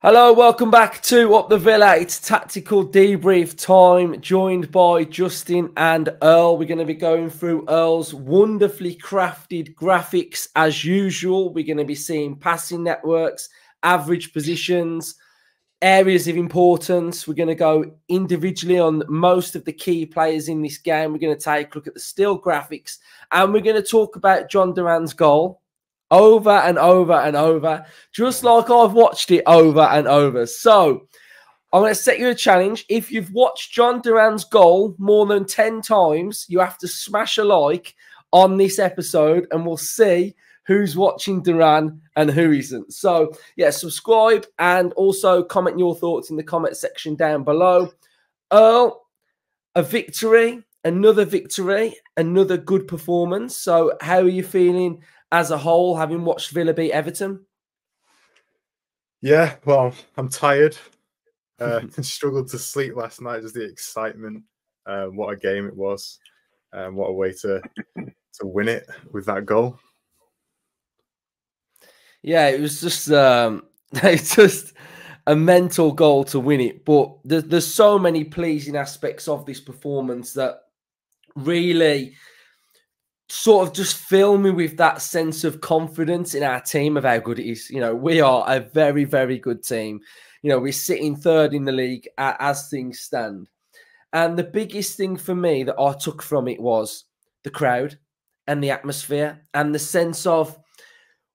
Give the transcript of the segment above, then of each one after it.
Hello, welcome back to Up the Villa. It's tactical debrief time, joined by Justin and Earl. We're going to be going through Earl's wonderfully crafted graphics as usual. We're going to be seeing passing networks, average positions, areas of importance. We're going to go individually on most of the key players in this game. We're going to take a look at the still graphics, and we're going to talk about Jhon Duran's goal over and over and over, just like I've watched it over and over. So I'm going to set you a challenge. If you've watched Jhon Duran's goal more than 10 times, you have to smash a like on this episode, and we'll see who's watching Duran and who isn't. So yeah, subscribe and also comment your thoughts in the comment section down below. Earl, a victory, another good performance. So how are you feeling as a whole, having watched Villa beat Everton? Yeah, well, I'm tired. Struggled to sleep last night. Just the excitement. What a game it was. What a way to win it with that goal. Yeah, it was just it's just a mental goal to win it. But there's so many pleasing aspects of this performance that really sort of just fill me with that sense of confidence in our team of how good it is. You know, we are a very, very good team. You know, we're sitting third in the league as things stand. And the biggest thing for me that I took from it was the crowd and the atmosphere and the sense of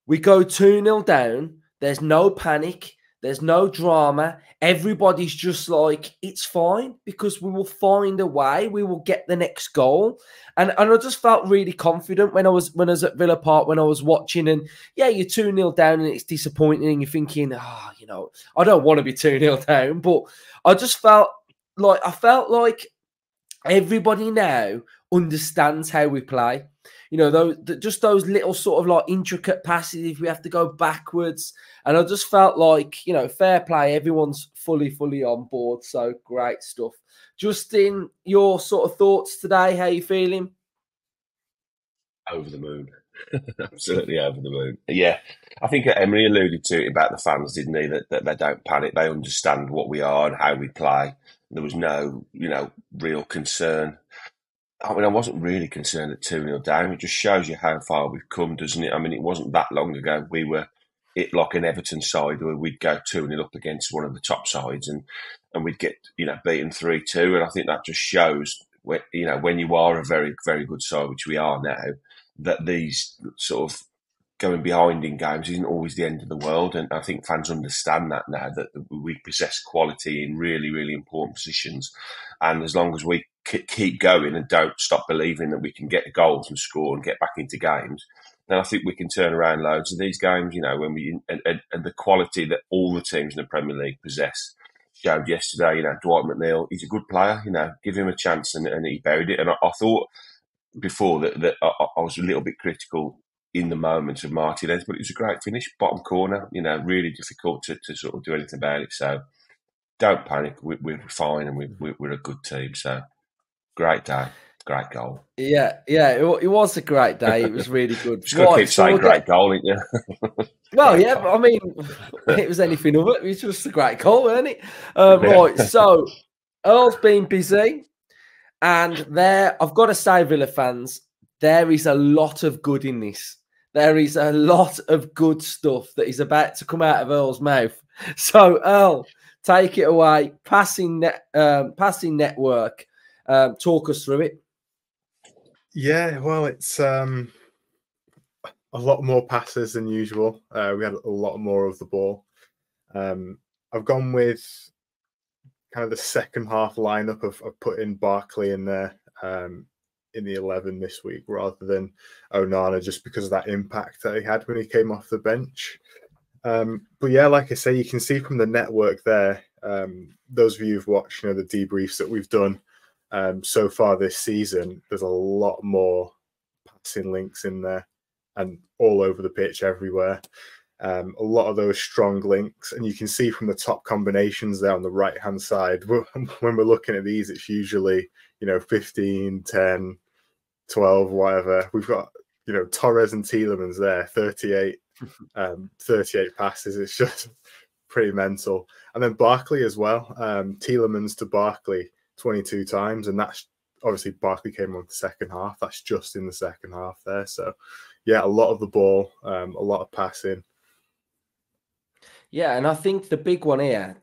we go 2-0 down. There's no panic. There's no drama. Everybody's just like, it's fine because we will find a way. We will get the next goal. And I just felt really confident when I was at Villa Park, when I was watching. And yeah, you're 2-0 down and it's disappointing. And you're thinking, you know, I don't want to be 2-0 down. But I just felt like everybody now understands how we play. You know, just those little sort of like intricate passes if we have to go backwards. And I just felt like, you know, fair play. Everyone's fully on board. So great stuff. Justin, your sort of thoughts today? How are you feeling? Over the moon. Absolutely over the moon. Yeah, I think Emery alluded to it about the fans, didn't he? That they don't panic. They understand what we are and how we play. There was no, real concern. I mean, I wasn't really concerned at 2-0 down. It just shows you how far we've come, doesn't it? I mean, it wasn't that long ago we were like an Everton side where we'd go 2-0 up against one of the top sides and we'd get, beaten 3-2. And I think that just shows, when you are a very, very good side, which we are now, that these sort of going behind in games isn't always the end of the world. And I think fans understand that now, that we possess quality in really, really important positions. And as long as we keep going and don't stop believing that we can get the goals and score and get back into games, then I think we can turn around loads of these games, when and the quality that all the teams in the Premier League possess. Showed yesterday, Dwight McNeil, he's a good player, give him a chance, and he buried it. And I thought before that I was a little bit critical in the moment of Martinez, but it was a great finish, bottom corner, really difficult to sort of do anything about it. So don't panic, we're fine, and we're a good team. So great day, great goal. Yeah, it was a great day. It was really good. Just got to keep saying great goal, ain't you? Well, yeah, but I mean, it was anything of it. It was just a great goal, wasn't it? Right, so Earl's been busy. And I've got to say, Villa fans, there is a lot of good in this. There is a lot of good stuff that is about to come out of Earl's mouth. So, Earl, take it away. Passing network. Talk us through it. Yeah, well, it's a lot more passes than usual. We had a lot more of the ball. I've gone with kind of the second half lineup of putting Barkley in there in the 11 this week rather than Onana, just because of that impact that he had when he came off the bench. But yeah, like I say, you can see from the network there, those of you who've watched the debriefs that we've done so far this season, there's a lot more passing links in there and all over the pitch everywhere. A lot of those strong links, and you can see from the top combinations there on the right hand side, when we're looking at these, it's usually 15, 10, 12, whatever. We've got Torres and Tielemans there, 38 passes. It's just pretty mental. And then Barkley as well. Tielemans to Barkley 22 times, and that's obviously Barkley came on the second half. That's just in the second half there. So yeah, a lot of the ball, a lot of passing. Yeah, and I think the big one here,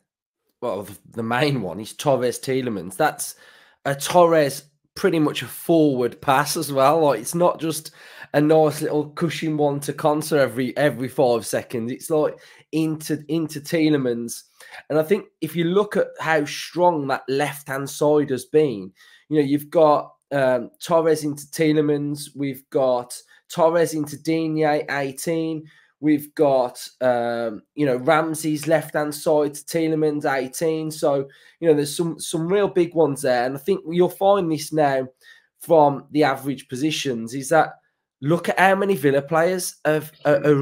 well, the main one is Torres Tielemans. That's a Torres pretty much a forward pass as well. Like, it's not just a nice little cushion one to Konsa every 5 seconds. It's like into Tielemans. And I think if you look at how strong that left-hand side has been, you know, you've got Torres into Tielemans, we've got Torres into Digne, 18. We've got, you know, Ramsey's left-hand side to Tielemans, 18. So, you know, there's some real big ones there. And I think you'll find this now from the average positions is that look at how many Villa players are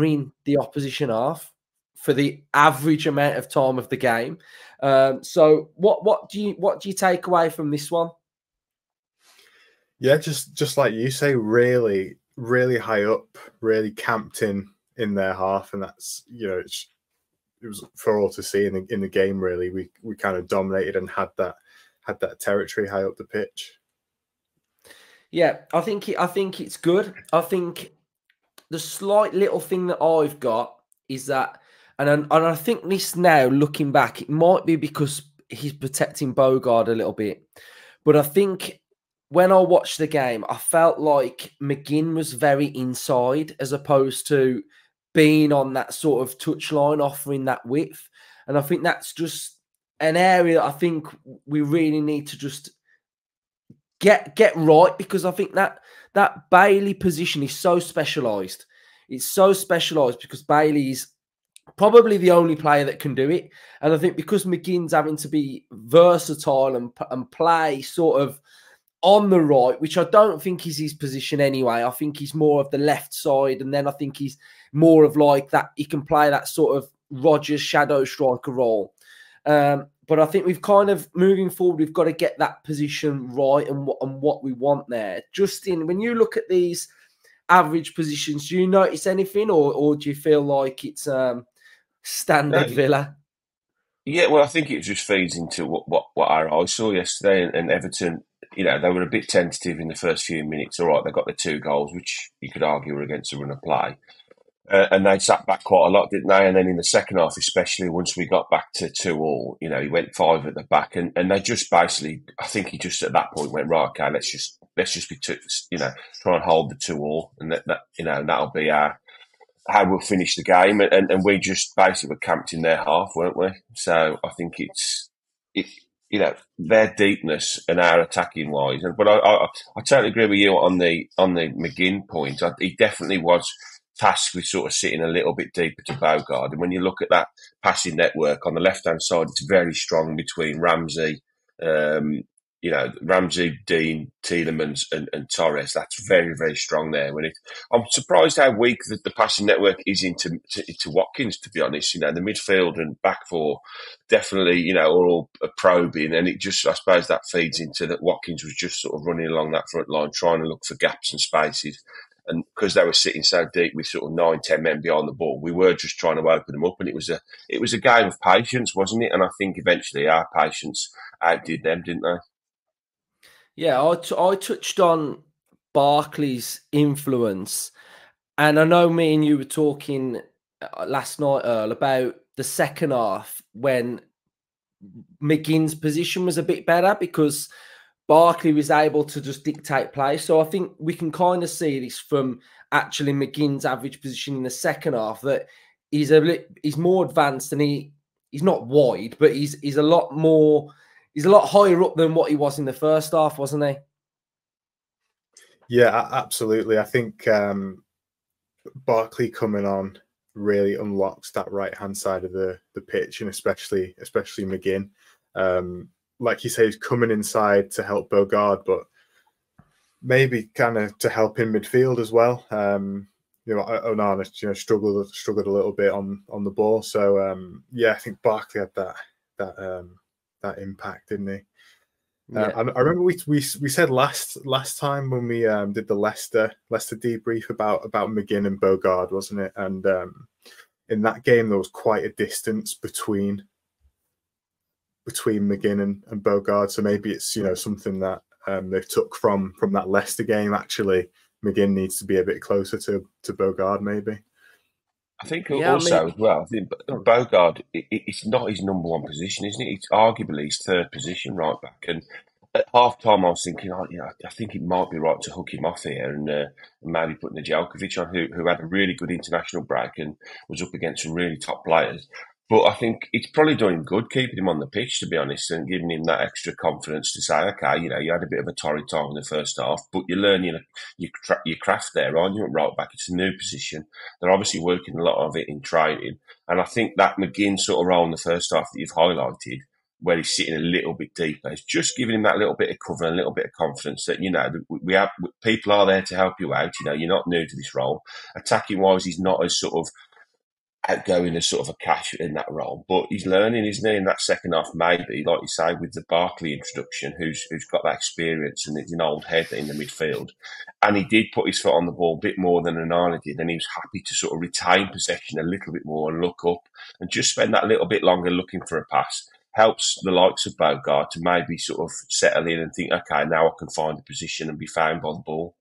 in the opposition half for the average amount of time of the game. So what do you take away from this one? Yeah, just like you say, really, really high up, really camped in their half, and that's, you know, it was for all to see in the game. Really, we kind of dominated and had that territory high up the pitch. Yeah, I think it's good. I think the slight little thing that I've got is that, and I think this now looking back, it might be because he's protecting Bogard a little bit, but I think when I watched the game, I felt like McGinn was very inside as opposed to being on that sort of touchline, offering that width. And I think that's just an area that I think we really need to just get right, because I think that Bailey position is so specialised. It's so specialised because Bailey is probably the only player that can do it. And I think because McGinn's having to be versatile and play sort of on the right, which I don't think is his position anyway. I think he's more of the left side, and then I think he's more of like that. He can play that sort of Rodgers shadow striker role. But I think we've kind of moving forward, we've got to get that position right and what we want there. Justin, when you look at these average positions, do you notice anything, or do you feel like it's standard Villa? Yeah, well, I think it just feeds into what our eyes saw yesterday, and Everton. You know, they were a bit tentative in the first few minutes. All right, they got the 2 goals, which you could argue were against a run of play. And they sat back quite a lot, didn't they? And then in the second half, especially once we got back to 2-2, you know, he went 5 at the back, and they just basically, I think he just at that point went, right, okay, let's just be you know, try and hold the 2-2, and that you know, that'll be how we'll finish the game. And we just basically were camped in their half, weren't we? So I think it's you know, their deepness and our attacking wise. But I totally agree with you on the McGinn point. He definitely was tasked with sort of sitting a little bit deeper to Bogard. And when you look at that passing network on the left-hand side, it's very strong between Ramsey, you know, Ramsey, Dean, Tielemans and Torres. That's very, very strong there. I'm surprised how weak the passing network is into Watkins, to be honest. You know, the midfield and back four definitely, you know, are all probing, and it just, I suppose that feeds into that Watkins was just sort of running along that front line, trying to look for gaps and spaces. And because they were sitting so deep with sort of 9-10 men behind the ball, we were just trying to open them up. And it was a game of patience, wasn't it? And I think eventually our patience outdid them, didn't they? Yeah, I touched on Barkley's influence, and I know me and you were talking last night, Earl, about the second half when McGinn's position was a bit better because Barkley was able to just dictate play. So I think we can kind of see this from actually McGinn's average position in the second half, that he's more advanced, and he's not wide, but he's a lot higher up than what he was in the first half, wasn't he? Yeah, absolutely. I think Barkley coming on really unlocks that right-hand side of the pitch, and especially McGinn. Like you say, he's coming inside to help Bogard, but maybe kind of to help in midfield as well. You know, Onana, you know, struggled a little bit on the ball. So yeah, I think Barkley had that impact, didn't he? Yeah. I remember we said last time when we did the Leicester debrief about McGinn and Bogard, wasn't it? And in that game there was quite a distance between McGinn and Bogard. So maybe it's something that they've took from that Leicester game. Actually, McGinn needs to be a bit closer to Bogard, maybe. I think also as well, I think Bogard, it's not his number one position, isn't it? It's arguably his third position, right back. And at half time, I was thinking, I think it might be right to hook him off here and maybe put Nedeljkovic on, who had a really good international break and was up against some really top players. But I think it's probably doing him good keeping him on the pitch, to be honest, and giving him that extra confidence to say, okay, you had a bit of a torrid time in the first half, but you're learning your craft there, aren't you? At right back, it's a new position. They're obviously working a lot of it in training. And I think that McGinn sort of role in the first half that you've highlighted, where he's sitting a little bit deeper, is just giving him that little bit of cover and a little bit of confidence that, we have people are there to help you out. You're not new to this role. Attacking wise, he's not as sort of outgoing as sort of a cash in that role, but he's learning, isn't he? In that second half, maybe, like you say, with the Barkley introduction, who's got that experience and it's an old head in the midfield. And he did put his foot on the ball a bit more than Onana did, and he was happy to sort of retain possession a little bit more and look up and just spend that little bit longer looking for a pass. Helps the likes of Bogard to maybe sort of settle in and think, okay, now I can find a position and be found by the ball.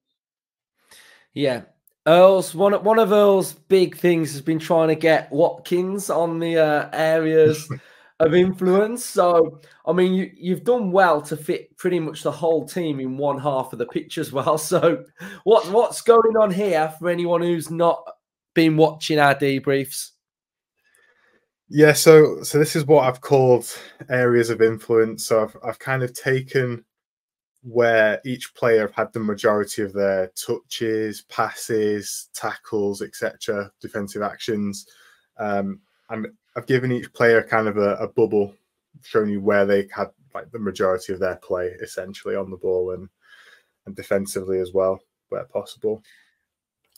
Yeah. Earl's one of Earl's big things has been trying to get Watkins on the areas of influence. So, I mean, you've done well to fit pretty much the whole team in one half of the pitch as well. So, what's going on here for anyone who's not been watching our debriefs? Yeah, so this is what I've called areas of influence. So I've kind of taken where each player have had the majority of their touches, passes, tackles, etc., defensive actions. And I've given each player kind of a bubble, showing you where they had like the majority of their play essentially on the ball and defensively as well, where possible.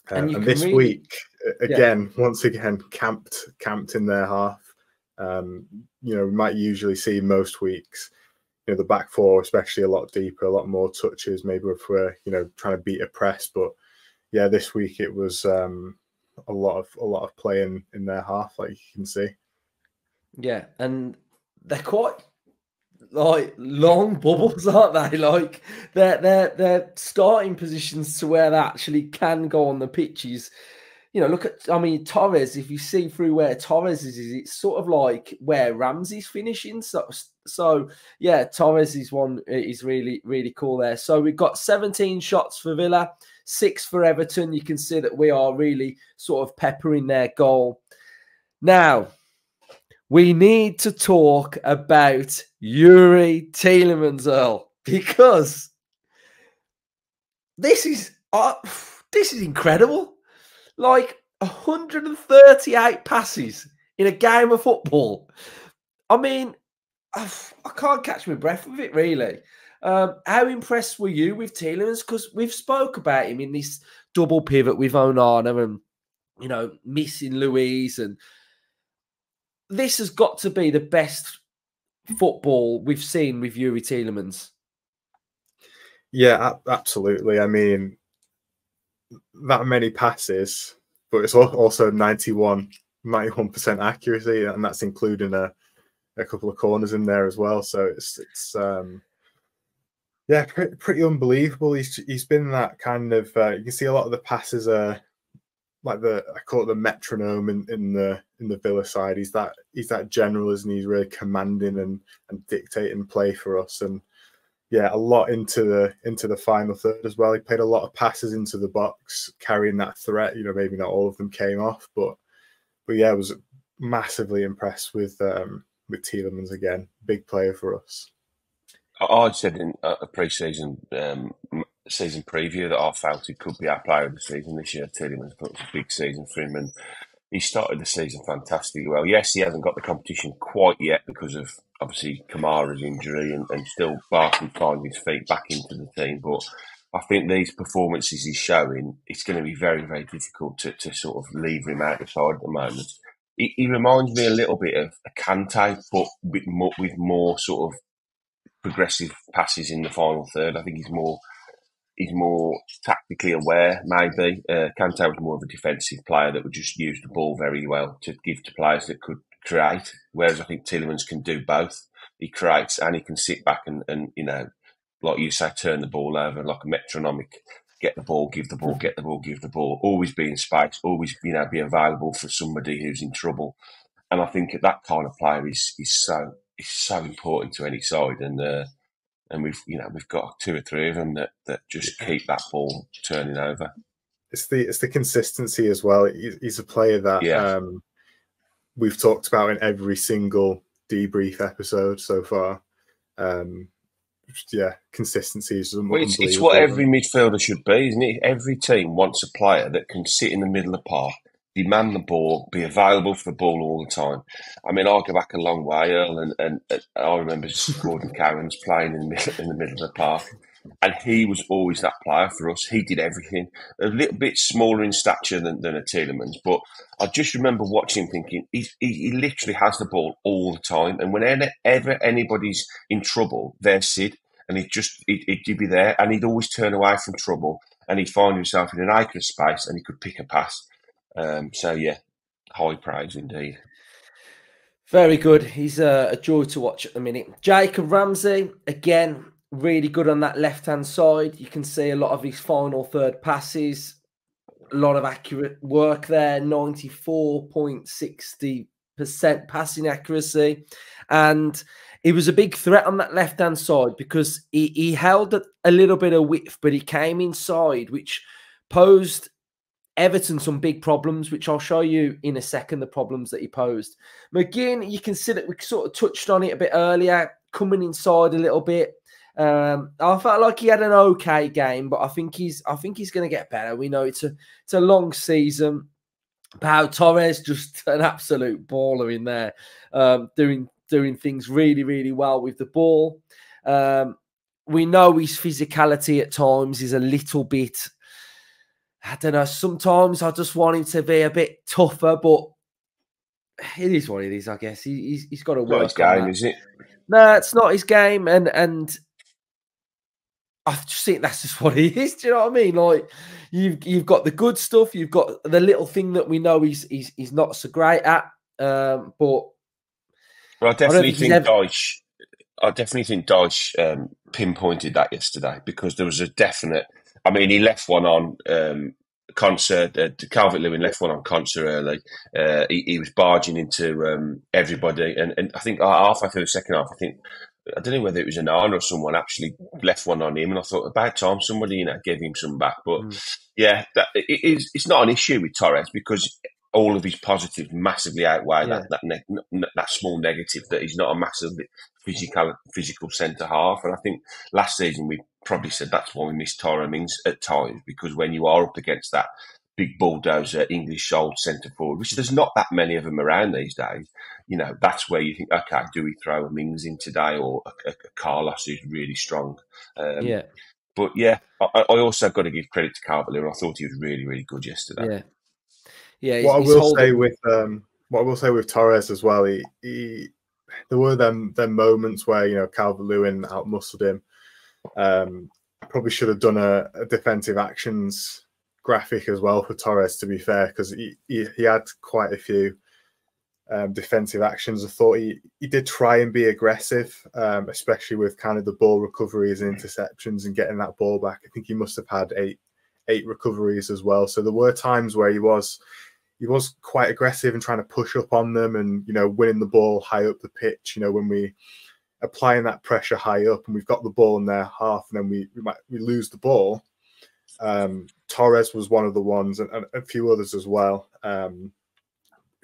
And this week, again, once again, camped in their half. We might usually see most weeks, the back four, especially a lot deeper, a lot more touches, maybe if we're, trying to beat a press. But yeah, this week it was a lot of play in their half, like you can see. Yeah, and they're quite like long bubbles, aren't they? Like they're starting positions to where they actually can go on the pitches. Look at, Torres, if you see through where Torres is, it's sort of like where Ramsey's finishing. So yeah, Torres is one is really, really cool there. So we've got 17 shots for Villa, 6 for Everton. You can see that we are really sort of peppering their goal. Now, we need to talk about Youri Tielemans, Earl, because this is incredible. Like 138 passes in a game of football. I mean, I can't catch my breath with it, really. How impressed were you with Tielemans? Because we've spoke about him in this double pivot with Onana and, missing Luiz. And this has got to be the best football we've seen with Youri Tielemans. Yeah, absolutely. I mean, that many passes, but it's also 91% accuracy, and that's including a couple of corners in there as well. So it's pretty unbelievable. He's been that kind of you can see a lot of the passes are like I call it the metronome in the Villa side. He's that general, isn't he? He's really commanding and dictating play for us. And yeah, a lot into the final third as well. He played a lot of passes into the box, carrying that threat. Maybe not all of them came off, but yeah, I was massively impressed with Tielemans again. Big player for us. I'd said in a pre-season season preview that I felt he could be our player of the season this year. Tielemans, but it was a big season for him, and he started the season fantastically well. Yes, he hasn't got the competition quite yet because of obviously Kamara's injury and still Barkley finding his feet back into the team. But I think these performances he's showing, it's going to be very, very difficult to sort of leave him out the side at the moment. He reminds me a little bit of a Kante, but with more sort of progressive passes in the final third. I think he's more he's more tactically aware, maybe. Kante was more of a defensive player that would just use the ball very well to give to players that could create, whereas I think Tielemans can do both. He creates and he can sit back and like you say, turn the ball over like a metronomic. Get the ball, give the ball, get the ball, give the ball. Always be in space, always be available for somebody who's in trouble. And I think that kind of player is so important to any side. And we've got 2 or 3 of them that just keep that ball turning over. It's the consistency as well. He's a player that we've talked about in every single debrief episode so far. Consistency is it's what every midfielder should be, isn't it? Every team wants a player that can sit in the middle of the park, demand the ball, be available for the ball all the time. I mean, I'll go back a long way, Earl, and I remember Gordon Carron's playing in the middle of the park, and he was always that player for us. He did everything. A little bit smaller in stature than a Tielemans, but I just remember watching him thinking, he literally has the ball all the time, and whenever anybody's in trouble, there's Sid, and he'd be there, and he'd always turn away from trouble, and he'd find himself in an acre of space, and he could pick a pass. High praise indeed. Very good. He's a joy to watch at the minute. Jacob Ramsey, again, really good on that left-hand side. You can see a lot of his final third passes, a lot of accurate work there, 94.60% passing accuracy. And he was a big threat on that left-hand side because he held a little bit of width, but he came inside, which posed Everton some big problems, which I'll show you in a second, the problems that he posed. McGinn, you can see that we sort of touched on it a bit earlier, coming inside a little bit. I felt like he had an okay game, but I think he's going to get better. We know it's a long season. Pau Torres, just an absolute baller in there, doing things really, really well with the ball. We know his physicality at times is a little bit, I don't know, sometimes I just want him to be a bit tougher, but it is what it is, I guess. He's got to work on his game, that. is it? No, it's not his game, and I just think that's just what he is. Do you know what I mean? Like you've got the good stuff, you've got the little thing that we know he's not so great at. But I definitely think Dyche pinpointed that yesterday because there was a definite. I mean, he left one on concert. Calvert-Lewin left one on concert early. He was barging into everybody, and I think halfway through the second half, I don't know whether it was Anan or someone actually left one on him, and I thought about time somebody gave him some back. But it's not an issue with Torres because all of his positives massively outweigh that small negative that he's not a massive physical centre half. And I think last season we probably said that's why we missed Tyrone Mings at times, because when you are up against that big bulldozer English old centre forward, which there's not that many of them around these days, that's where you think, okay, do we throw a Mings in today or a Carlos who's really strong? But I also got to give credit to Calvert-Lewin. I thought he was really, really good yesterday. What I will say with Torres as well, he there were them moments where Calvert-Lewin outmuscled him. Probably should have done a defensive actions graphic as well for Torres, to be fair, because he had quite a few defensive actions. I thought he did try and be aggressive, especially with kind of the ball recoveries and interceptions and getting that ball back. I think he must have had eight recoveries as well. So there were times where he was quite aggressive and trying to push up on them and winning the ball high up the pitch. When we applying that pressure high up and we've got the ball in their half and then we lose the ball. Torres was one of the ones, and a few others as well, who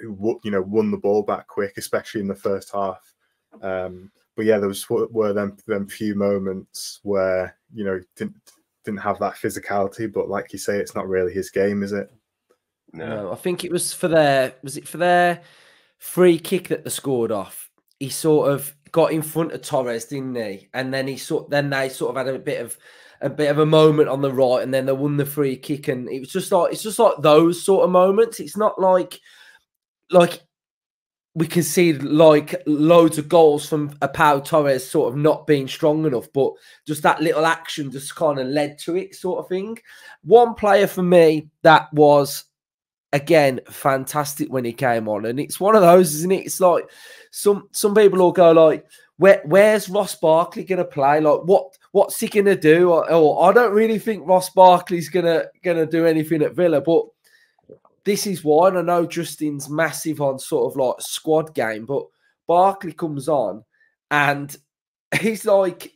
won the ball back quick, especially in the first half. But yeah, there were them few moments where didn't have that physicality. But like you say, it's not really his game, is it? No, I think it was for their free kick that they scored off. He sort of got in front of Torres, didn't he? And then they sort of had a bit of a moment on the right, and then they won the free kick. And it's just like those sort of moments. It's not like we conceded like loads of goals from Pau Torres sort of not being strong enough, but just that little action just kind of led to it, sort of thing. One player for me that was, again, fantastic when he came on, and it's one of those, isn't it? It's like some people will go like, where's Ross Barkley going to play? Like, what's he going to do? Or I don't really think Ross Barkley's gonna do anything at Villa, but this is why. And I know Justin's massive on sort of like squad game, but Barkley comes on and he's like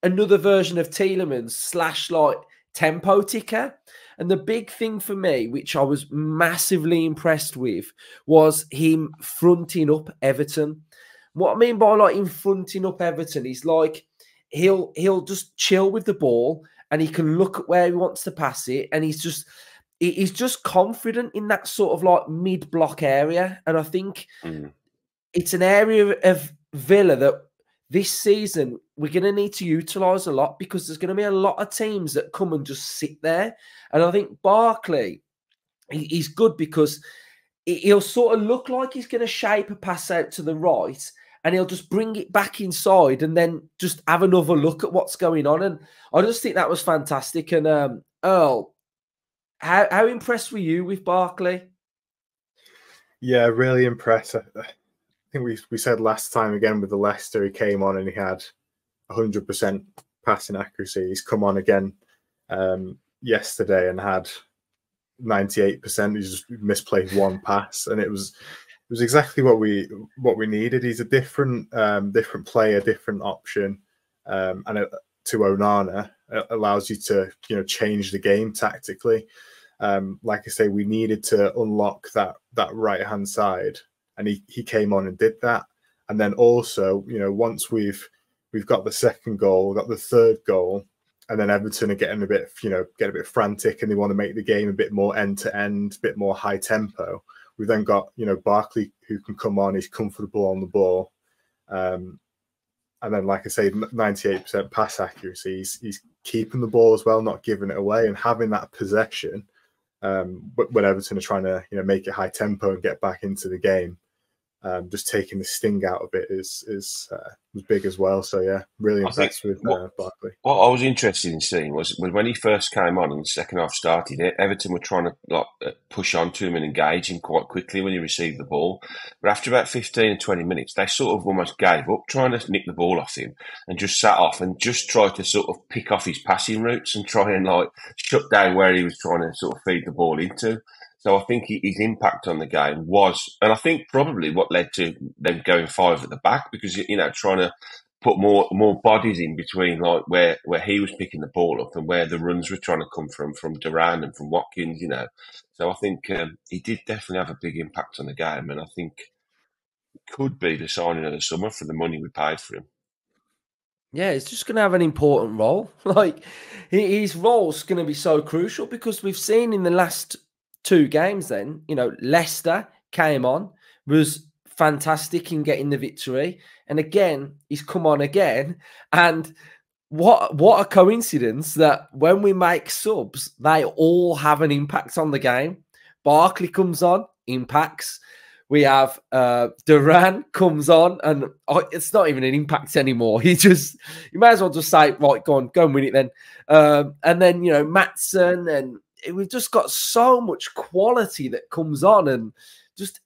another version of Tielemans / like tempo ticker. And the big thing for me, which I was massively impressed with, was him fronting up Everton. What I mean by like him fronting up Everton is like he'll just chill with the ball and he can look at where he wants to pass it, and he's just confident in that sort of like mid-block area. And I think it's an area of Villa that this season we're going to need to utilise a lot, because there's going to be a lot of teams that come and just sit there. And I think Barkley, he's good because he'll sort of look like he's going to shape a pass out to the right, and he'll just bring it back inside and then just have another look at what's going on. And I just think that was fantastic. And Earl, how impressed were you with Barkley? Yeah, really impressed. I think we said last time again with the Leicester, he came on and he had 100% passing accuracy. He's come on again yesterday and had 98%. He just misplayed one pass, and it was exactly what we needed. He's a different player, different option, and to Onana, it allows you to change the game tactically. Like I say, we needed to unlock that right hand side, and he came on and did that. And then also, once we've got the second goal, got the third goal, and then Everton are getting a bit frantic, and they want to make the game a bit more end to end, a bit more high tempo. We've then got Barkley, who can come on, he's comfortable on the ball, and then, like I say, 98% pass accuracy. He's keeping the ball as well, not giving it away, and having that possession. When Everton are trying to make it high tempo and get back into the game, just taking the sting out of it was big as well. So yeah, really impressed with Barkley. What I was interested in seeing was when he first came on and the second half started, Everton were trying to push on to him and engage him quite quickly when he received the ball. But after about 15 and 20 minutes, they sort of almost gave up trying to nick the ball off him and just sat off and just tried to sort of pick off his passing routes and try and shut down where he was trying to sort of feed the ball into. So I think his impact on the game was, and I think probably what led to them going 5 at the back, because trying to put more bodies in between, like where he was picking the ball up and where the runs were trying to come from Duran and from Watkins. So I think he did definitely have a big impact on the game, and I think it could be the signing of the summer for the money we paid for him. Yeah, he's just going to have an important role. Like his role's going to be so crucial, because we've seen in the last 2 games then, Leicester came on, was fantastic in getting the victory. And again, he's come on again. And what a coincidence that when we make subs, they all have an impact on the game. Barkley comes on, impacts. We have Duran comes on, and it's not even an impact anymore. You may as well just say, right, go and win it then. And then, Maatsen, and we've just got so much quality that comes on and just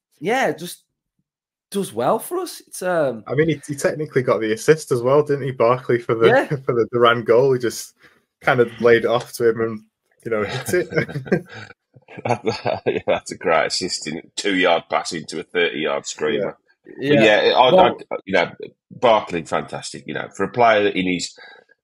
does well for us. It's I mean, he technically got the assist as well, didn't he, Barkley, for the Duran goal? He just kind of laid it off to him and hit it. That's a great assist, 2-yard pass into a 30-yard screamer. Barkley, fantastic. For a player in his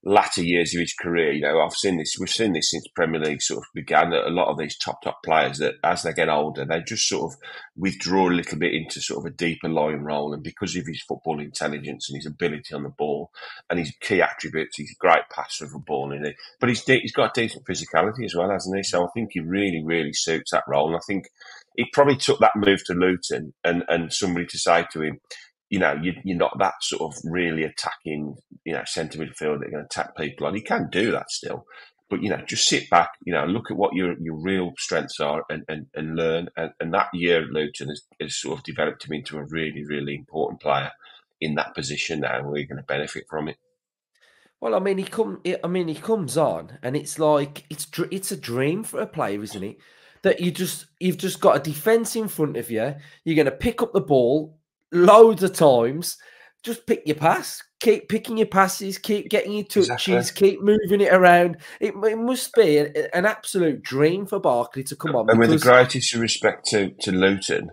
latter years of his career, we've seen this since Premier League sort of began, that a lot of these top players, that as they get older, they just sort of withdraw a little bit into sort of a deeper lying role. And because of his football intelligence and his ability on the ball and his key attributes, he's a great passer of a ball, isn't he? But he's got a decent physicality as well, hasn't he? So I think he really, really suits that role. And I think he probably took that move to Luton and somebody to say to him, you're not that sort of really attacking, centre midfielder that can attack people. And he can do that still. But just sit back, look at what your real strengths are, and learn. And that year at Luton has sort of developed him into a really, really important player in that position now, and we're going to benefit from it. Well, I mean, he comes on, and it's like it's a dream for a player, isn't it? That you've just got a defense in front of you. You're going to pick up the ball loads of times. Just pick your pass. Keep picking your passes. Keep getting your touches. Exactly. Keep moving it around. It must be an absolute dream for Barkley to come on. And with the greatest respect to Luton,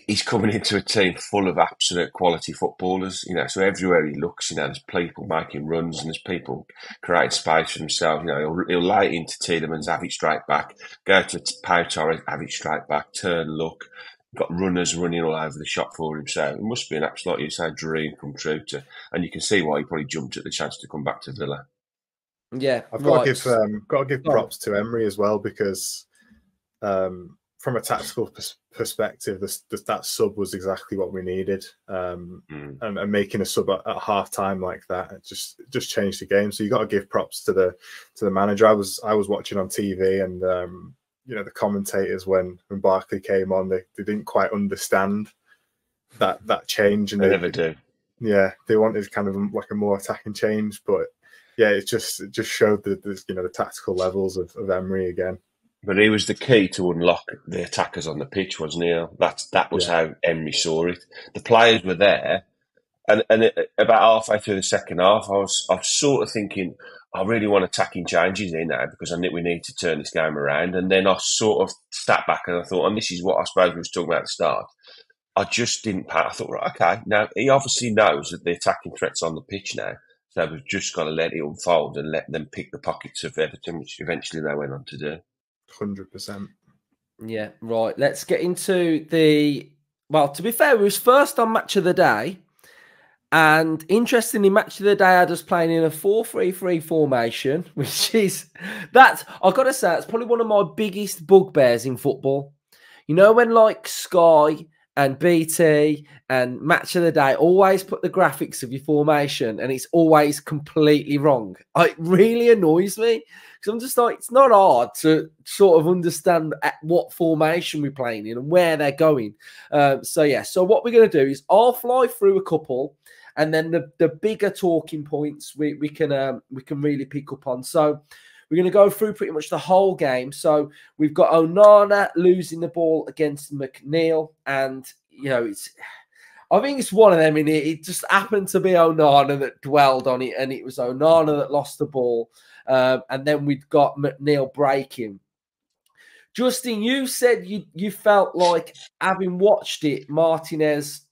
he's coming into a team full of absolute quality footballers, so everywhere he looks, there's people making runs and there's people creating space for themselves. He'll lay it into Tielemans, have it straight back, go to Pau Torres, have it straight back, turn, look. Got runners running all over the shop for him, so it must be an absolute dream come true. And you can see why he probably jumped at the chance to come back to Villa. Yeah, I've got to give props to Emery as well, because from a tactical perspective, that sub was exactly what we needed. And making a sub at half time like that, it just changed the game. So you got to give props to the manager. I was watching on TV, and the commentators when Barkley came on, they didn't quite understand that change, and they never do. Yeah, they wanted kind of like a more attacking change, but yeah, it just showed the tactical levels of Emery again. But he was the key to unlock the attackers on the pitch, wasn't he? That was how Emery saw it. The players were there, and about halfway through the second half, I was sort of thinking, I really want attacking changes in now, because I think we need to turn this game around. And then I sort of sat back and I thought, and this is what I suppose we was talking about at the start. I just didn't I thought, right, okay, now he obviously knows that the attacking threat's on the pitch now, so we've just got to let it unfold and let them pick the pockets of Everton, which eventually they went on to do. 100%. Yeah, right. Let's get into to be fair, it was first on Match of the Day. And interestingly, Match of the Day had us playing in a 4-3-3 formation, which is, I've got to say, it's probably one of my biggest bugbears in football. When like Sky and BT and Match of the Day always put the graphics of your formation and it's always completely wrong. It really annoys me, because I'm just like, it's not hard to sort of understand what formation we're playing in and where they're going. So what we're going to do is I'll fly through a couple, and then the bigger talking points we can really pick up on. So we're going to go through pretty much the whole game. So we've got Onana losing the ball against McNeil, and I think it's one of them in it. It just happened to be Onana that dwelled on it, and it was Onana that lost the ball. And then we've got McNeil breaking. Justin, you said you felt like, having watched it, Martinez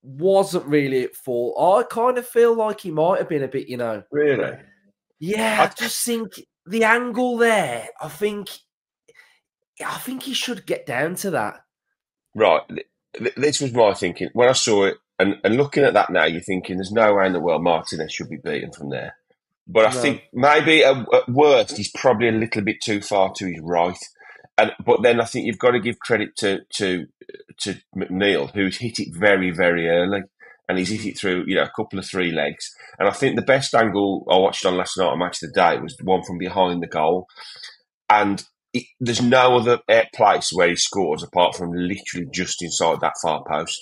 wasn't really at fault. I kind of feel like he might have been a bit, Really? Yeah, I just think the angle there, I think he should get down to that. Right. This was my thinking. When I saw it, and looking at that now, you're thinking there's no way in the world Martinez should be beaten from there. But I think maybe at worst, he's probably a little bit too far to his right. But then I think you've got to give credit to McNeil, who's hit it very, very early. And he's hit it through, a couple of three legs. And I think the best angle I watched on last night on Match of the Day was the one from behind the goal. And there's no other place where he scores apart from literally just inside that far post.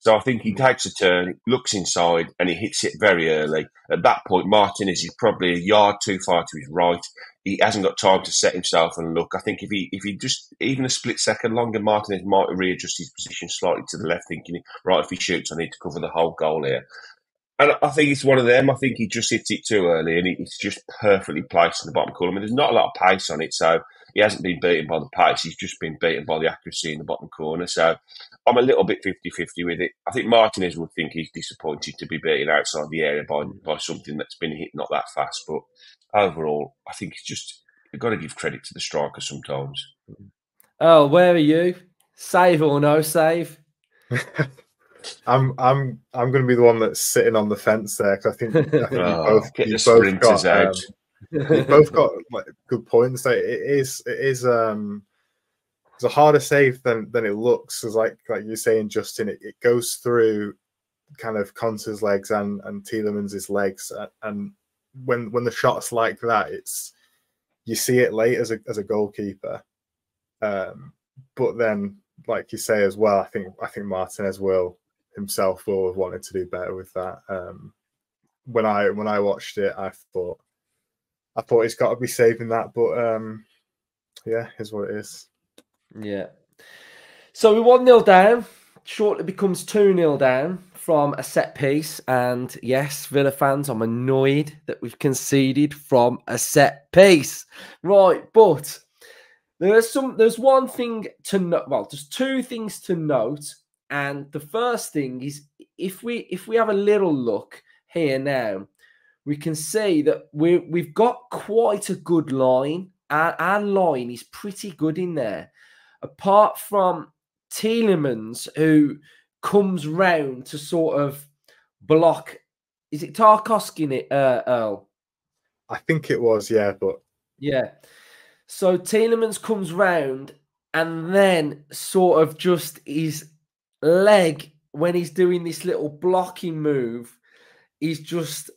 So I think he takes a turn, looks inside, and he hits it very early. At that point, Martinez is probably a yard too far to his right. He hasn't got time to set himself and look. I think if he just even a split second longer, Martinez might readjust his position slightly to the left, thinking, right, if he shoots, I need to cover the whole goal here. And I think it's one of them. I think he just hits it too early, and it's just perfectly placed in the bottom corner. I mean, there's not a lot of pace on it, so he hasn't been beaten by the pace. He's just been beaten by the accuracy in the bottom corner. So I'm a little bit 50-50 with it. I think Martinez would think he's disappointed to be beaten outside the area by something that's been hit not that fast. But overall, I think you've got to give credit to the striker sometimes. Oh, where are you? Save or no save? I'm going to be the one that's sitting on the fence there, because I think you both got like good points. Like, it's a harder save than it looks. As like you're saying, Justin, it goes through kind of Conte's legs and Tielemans' legs, and when the shot's like that, you see it late as a goalkeeper. But then, like you say as well, I think Martinez himself will have wanted to do better with that. When I watched it, I thought he's got to be saving that, but yeah, is what it is. Yeah. So we're 1-0 down. Shortly becomes 2-0 down from a set piece. And yes, Villa fans, I'm annoyed that we've conceded from a set piece. Right, but there's one thing to note. Well, there's two things to note. And the first thing is if we have a little look here now, we can see that we've got quite a good line. Our line is pretty good in there. Apart from Tielemans, who comes round to sort of block. Is it Tarkowski in it, Earl? I think it was, yeah, but yeah. So Tielemans comes round and then sort of just his leg, when he's doing this little blocking move, he's just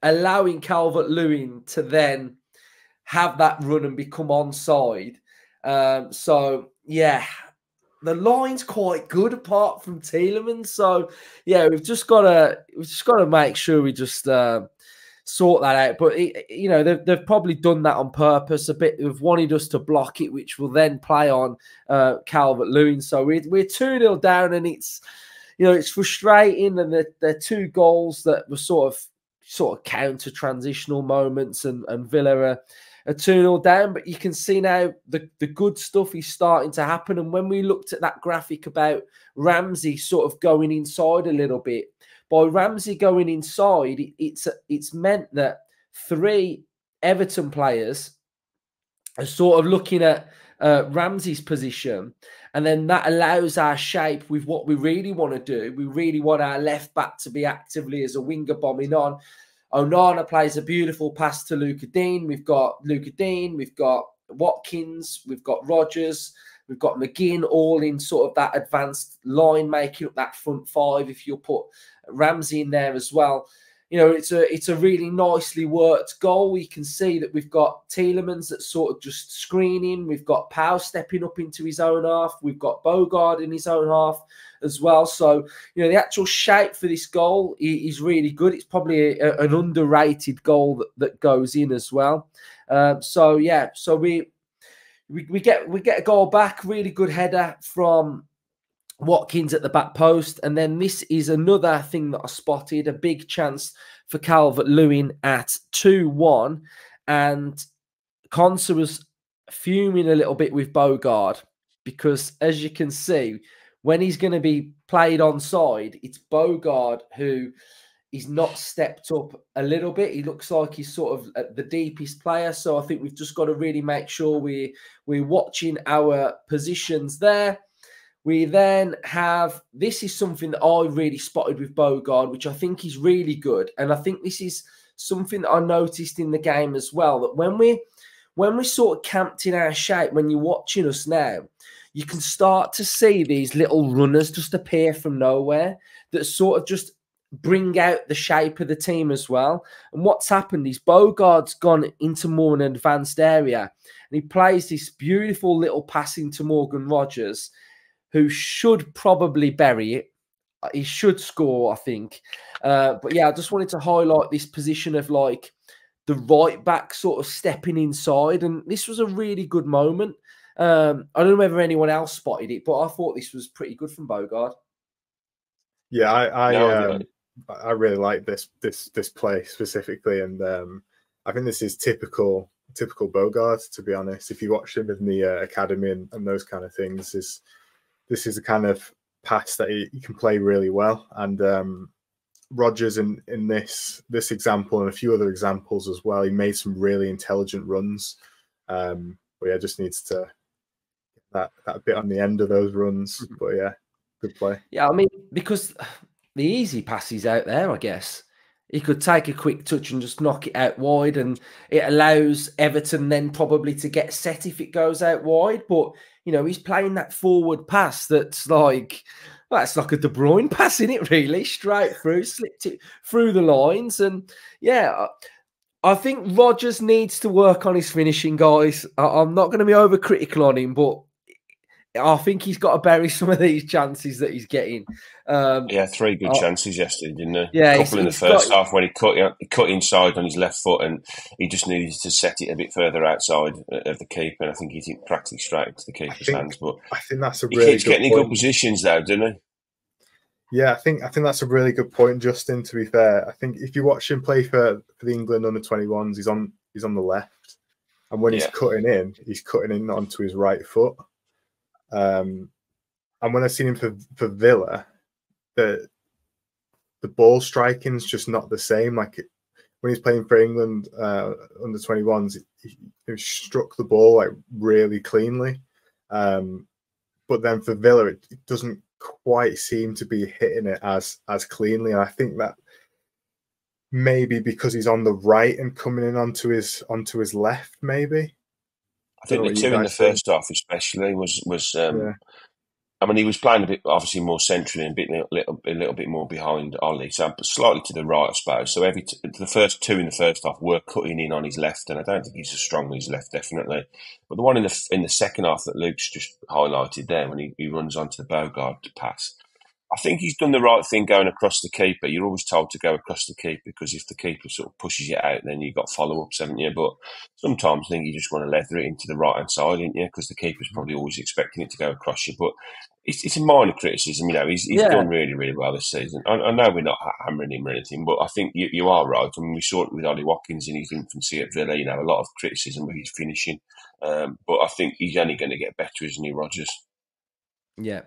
allowing Calvert-Lewin to then have that run and become onside. So yeah, the line's quite good apart from Tielemans. So yeah, we've just got to make sure we just sort that out. But they've probably done that on purpose. A bit of wanted us to block it, which will then play on Calvert-Lewin. So we're 2-0 down, and it's frustrating. And they're two goals that were sort of counter transitional moments, and Villa are 2-0 down, but you can see now the good stuff is starting to happen. And when we looked at that graphic about Ramsey sort of going inside a little bit, by Ramsey going inside, it's meant that 3 Everton players are sort of looking at Ramsey's position, and then that allows our shape with what we really want to do. We really want our left back to be actively as a winger bombing on. Onana plays a beautiful pass to Luca Dean. We've got Luca Dean, we've got Watkins, we've got Rodgers, we've got McGinn, all in sort of that advanced line, making up that front 5. If you'll put Ramsey in there as well, it's a really nicely worked goal. We can see that we've got Tielemans that's sort of just screening. We've got Pau stepping up into his own half. We've got Bogard in his own half as well. So, the actual shape for this goal is really good. It's probably an underrated goal that goes in as well. So we get a goal back. Really good header from Watkins at the back post. And then this is another thing that I spotted, a big chance for Calvert-Lewin at 2-1. And Konsa was fuming a little bit with Bogard because, as you can see, when he's going to be played onside, it's Bogard who is not stepped up a little bit. He looks like he's sort of the deepest player. So I think we've just got to really make sure we're watching our positions there. We then have, this is something that I really spotted with Bogard, which I think is really good. And I think this is something that I noticed in the game as well, that when we're sort of camped in our shape, when you're watching us now, you can start to see these little runners just appear from nowhere that sort of just bring out the shape of the team as well. And what's happened is Bogard's gone into more an advanced area, and he plays this beautiful little pass into Morgan Rodgers, who should probably bury it. He should score, I think. But yeah, I just wanted to highlight this position of like the right back sort of stepping inside. And this was a really good moment. I don't know whether anyone else spotted it, but I thought this was pretty good from Bogard. Yeah, I really like this play specifically. And I think this is typical Bogard, to be honest. If you watch him in the academy and those kind of things, this is a kind of pass that he can play really well. And Rodgers in this example and a few other examples as well, he made some really intelligent runs. But yeah, just needs to get that bit on the end of those runs. But yeah, good play. Yeah, I mean, because the easy pass is out there, I guess. He could take a quick touch and just knock it out wide, and it allows Everton then probably to get set if it goes out wide. But, he's playing that forward pass that's like, well, it's like a De Bruyne pass, isn't it, really? Straight through, slipped it through the lines. And, yeah, I think Rodgers needs to work on his finishing, guys. I'm not going to be overcritical on him, but I think he's got to bury some of these chances that he's getting. Yeah, 3 good chances yesterday, didn't he? Yeah, a couple in the first half when he cut inside on his left foot, and he just needed to set it a bit further outside of the keeper. And I think he hit practically straight into the keeper's hands. But I think that's a he really keeps good getting in point. good positions, though, doesn't he? Yeah, I think that's a really good point, Justin. To be fair, I think if you watch him play for the England under-21s, he's on the left, and when he's cutting in onto his right foot. And when I've seen him for Villa, the ball striking is just not the same. Like when he's playing for England under-21s, he struck the ball like really cleanly. But then for Villa, it doesn't quite seem to be hitting it as cleanly. And I think that maybe because he's on the right and coming in onto his left, maybe. I think the 2 in the first half, especially, was. I mean, he was playing a bit, obviously, more centrally and a little bit more behind Ollie, so slightly to the right, I suppose. So the first 2 in the first half were cutting in on his left, and I don't think he's as strong on his left, definitely. But the one in the second half that Luke's just highlighted there, when he runs onto the Bogard pass, I think he's done the right thing going across the keeper. You're always told to go across the keeper because if the keeper sort of pushes it out, then you've got follow-ups, haven't you? But sometimes I think you just want to leather it into the right-hand side, don't you? Because the keeper's probably always expecting it to go across you. But it's a minor criticism, you know. He's done really, really well this season. I know we're not hammering him or anything, but I think you are right. I mean, we saw it with Ollie Watkins in his infancy at Villa. You know, a lot of criticism with his finishing. But I think he's only going to get better, isn't he, Rodgers? Yeah.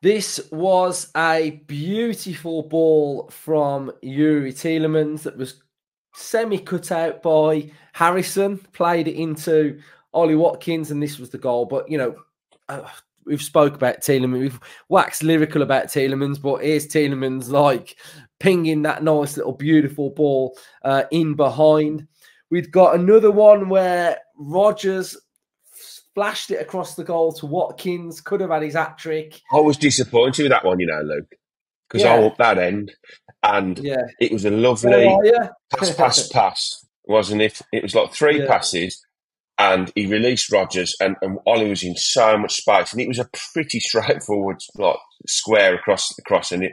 This was a beautiful ball from Yuri Tielemans that was semi-cut out by Harrison, played it into Ollie Watkins, and this was the goal. But, you know, we've spoke about Tielemans. We've waxed lyrical about Tielemans, but here's Tielemans, like, pinging that nice little beautiful ball in behind. We've got another one where Rodgers flashed it across the goal to Watkins, could have had his hat-trick. I was disappointed with that one, you know, Luke, because I up that end, and it was a lovely pass, wasn't it? It was like 3 passes, and he released Rodgers, and Ollie was in so much space, and it was a pretty straightforward like square across, and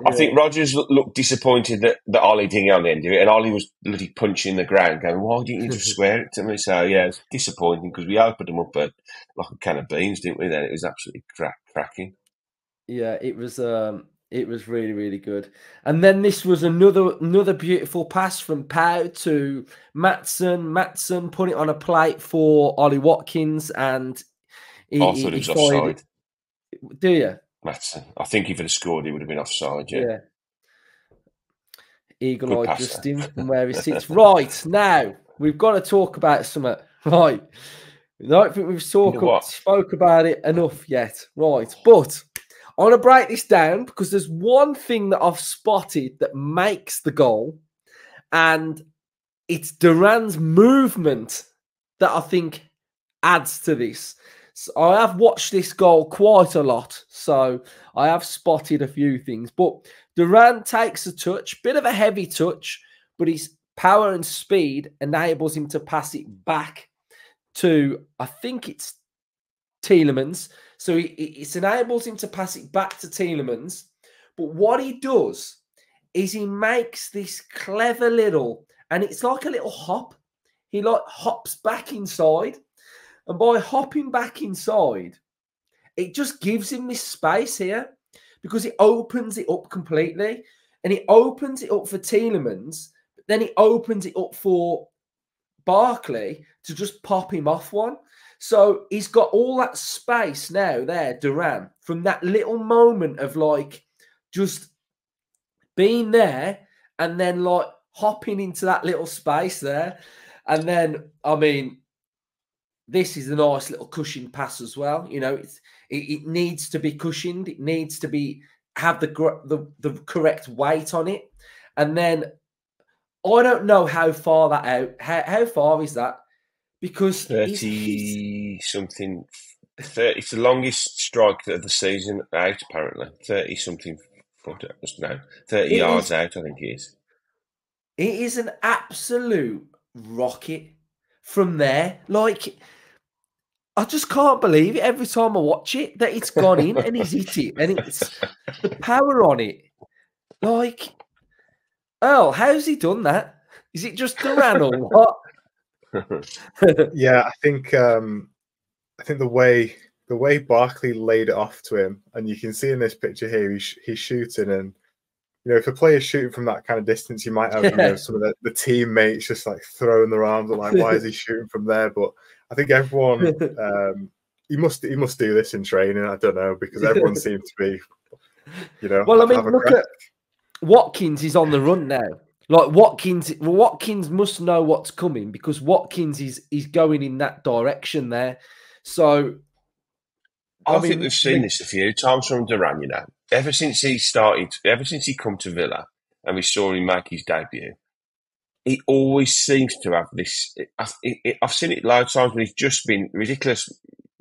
I think Rodgers looked disappointed that Ollie didn't get on the end of it, and Ollie was bloody punching the ground, going, "Why didn't you just square it to me?" So yeah, it's disappointing because we opened them up like a can of beans, didn't we? Then it was absolutely cracking. Yeah, it was really, really good. And then this was another beautiful pass from Pau to Maatsen. Maatsen put it on a plate for Ollie Watkins, and I thought it was offside. Do you? Maatsen. I think if he'd have scored, he would have been offside, yeah. Eagle-eyed Justin from where he sits. Right, now, we've got to talk about something. Right. I don't think we've spoke about it enough yet. Right, but I want to break this down because there's one thing that I've spotted that makes the goal, and it's Duran's movement that I think adds to this. So I have watched this goal quite a lot, so I have spotted a few things. But Duran takes a touch, bit of a heavy touch, but his power and speed enables him to pass it back to, I think it's Tielemans. So it enables him to pass it back to Tielemans. But what he does is he makes this clever little, and it's like a little hop. He like hops back inside. And by hopping back inside, it just gives him this space here because it opens it up completely. And it opens it up for Tielemans, but then it opens it up for Barkley to just pop him off one. So he's got all that space now there, Duran, from that little moment of like just being there and then like hopping into that little space there. And then, I mean, this is a nice little cushioned pass as well. You know, it needs to be cushioned. It needs to have the correct weight on it. And then I don't know how far that out. How far is that? Because 30-something. It's the longest strike of the season out, apparently. 30-something foot. No, 30 yards out, I think it is. It is an absolute rocket from there. Like, I just can't believe it every time I watch it that it's gone in and he's hit it, and it's the power on it. Like, Earl, how's he done that? Is it just Duran or what? Yeah, I think the way Barkley laid it off to him, and you can see in this picture here, he's shooting, and if a player's shooting from that kind of distance, you might have some of the teammates just like throwing their arms up, like, why is he shooting from there? But I think everyone he must do this in training. I don't know, because everyone seems to be, Well, I mean, look at Watkins is on the run now. Like Watkins must know what's coming, because Watkins is going in that direction there. So I think we've seen this a few times from Duran, ever since he come to Villa and we saw him make his debut, he always seems to have this. I've seen it loads of times when he's just been ridiculous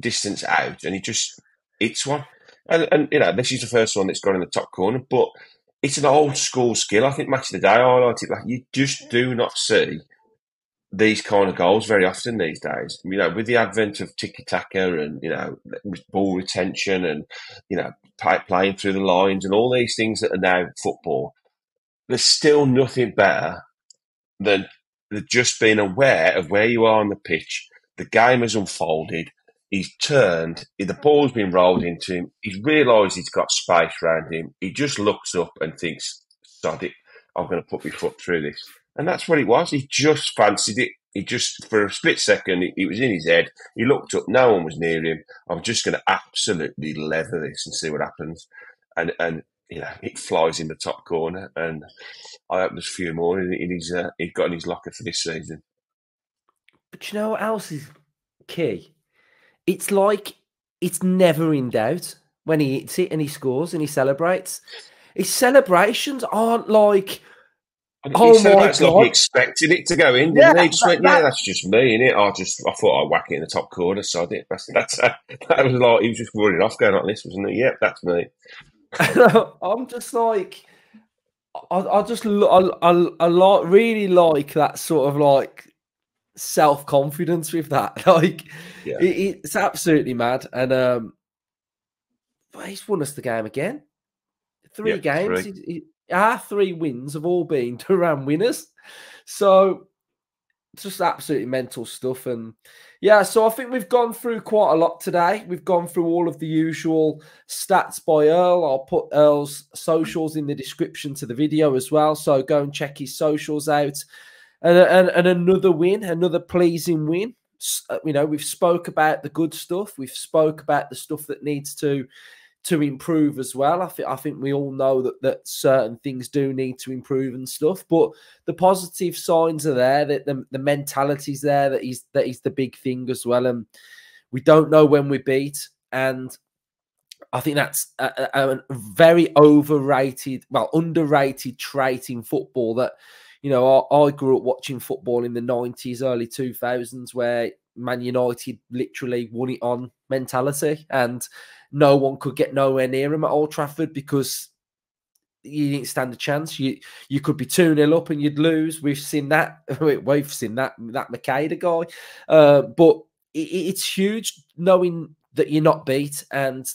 distance out and he just hits one. And this is the first one that's gone in the top corner, but it's an old school skill. I think Match of the Day highlighted it. Like, you just do not see these kind of goals very often these days. With the advent of tiki-taka and, ball retention and, playing through the lines and all these things that are now football, there's still nothing better than just being aware of where you are on the pitch. The game has unfolded. He's turned. The ball's been rolled into him. He's realised he's got space around him. He just looks up and thinks, sod it, I'm going to put my foot through this. And that's what it was. He just fancied it. He just, for a split second, it was in his head. He looked up. No one was near him. I'm just going to absolutely leather this and see what happens. And it flies in the top corner. And I hope there's a few more he's got in his locker for this season. But you know what else is key? It's like it's never in doubt when he hits it and he scores and he celebrates. His celebrations aren't like, oh my God, like he expected it to go in, didn't he? He just went, that's just me, innit? I thought I'd whack it in the top corner, so I did. That was like, he was just running off going like this, wasn't he? Yep, that's me. I'm just like, I really like that sort of like self-confidence with that. Like, it's absolutely mad. And he's won us the game again. 3 games. 3. Our 3 wins have all been Duran winners. So just absolutely mental stuff. And so I think we've gone through quite a lot today. We've gone through all of the usual stats by Earl. I'll put Earl's socials in the description to the video as well. So go and check his socials out. And another win, another pleasing win. We've spoke about the good stuff. We've spoke about the stuff that needs to improve as well. I think we all know that certain things do need to improve and stuff, but the positive signs are there, that the mentality's there, that is the big thing as well. And we don't know when we beat, and I think that's a very underrated trait in football. That I grew up watching football in the 90s, early 2000s, where Man United literally won it on mentality, and no one could get nowhere near him at Old Trafford because you didn't stand a chance. You could be 2-0 up and you'd lose. We've seen that. We've seen that Makeda guy. But it's huge knowing that you're not beat, and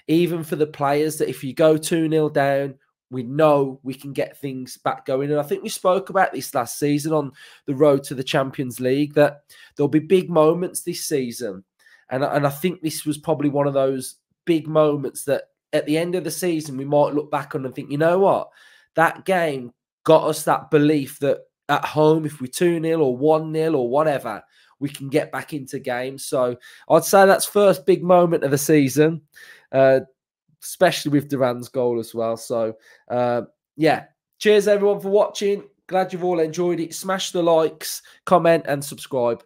even for the players, that if you go 2-0 down, we know we can get things back going. And I think we spoke about this last season on the road to the Champions League, that there'll be big moments this season. And I think this was probably one of those big moments that at the end of the season, we might look back on and think, you know what? That game got us that belief that at home, if we're 2-0 or 1-0 or whatever, we can get back into games. So I'd say that's first big moment of the season, especially with Duran's goal as well. So, cheers everyone for watching. Glad you've all enjoyed it. Smash the likes, comment and subscribe.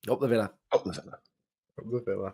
Up the Villa. Up the Villa. Up the Villa.